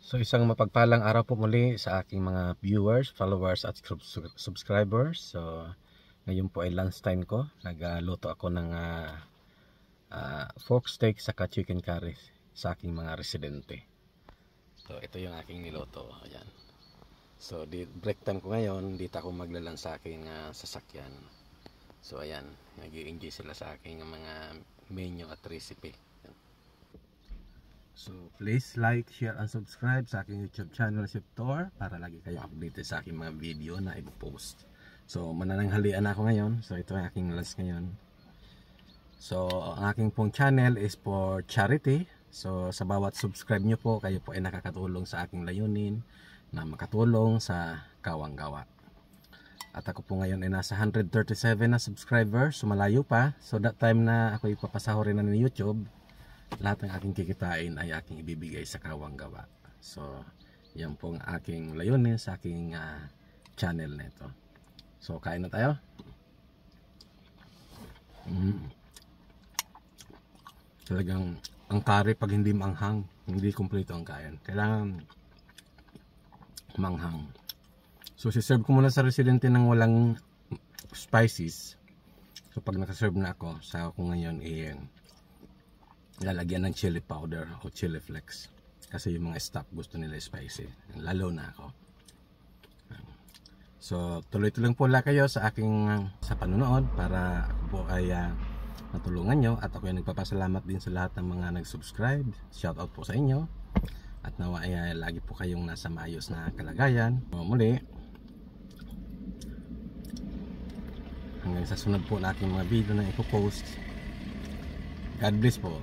So isang mapagpalang araw po muli sa aking mga viewers, followers at subscribers. So ngayon po ay lunchtime ko. Nagluto ako ng pork steak saka chicken curry sa aking mga residente. So ito yung aking niluto. Ayan. So break time ko ngayon, dito ako maglalan sa aking sasakyan. So ayan, nag-i-enjoy sila sa aking mga menu at recipe. So please like, share, and subscribe sa aking YouTube channel Shiptor para lagi kayo updated sa aking mga video na i-post. So manananghalian ako ngayon. So ito ang aking lunch ngayon. So ang aking pong channel is for charity. So sa bawat subscribe nyo po, kayo po ay nakakatulong sa aking layunin na makatulong sa Kawang Gawa. At ako po ngayon ay nasa 137 na subscribers. So malayo pa. So that time na ako ipapasahorin na ni YouTube, lahat ng aking kikitain ay aking ibibigay sa Kawang Gawa. So yan pong aking layunin sa aking channel nito. So kain na tayo. Talagang ang curry pag hindi manghang, hindi kumpleto ang kain. Kailangan manghang. So siserve ko muna sa residente ng walang spices. So pag nakaserve na ako, sa ako ngayon lalagyan ng chili powder o chili flakes. Kasi yung mga staff gusto nila spicy. Lalo na ako. So tuloy-tuloy po lang kayo sa aking sa panonood para ako po ay matulungan nyo. At ako ay nagpapasalamat din sa lahat ng mga nag-subscribe. Shout out po sa inyo. At nawa ay lagi po kayong nasa maayos na kalagayan. Muli, hanggang sa sunod po na aking mga video na ipopost. God bless po.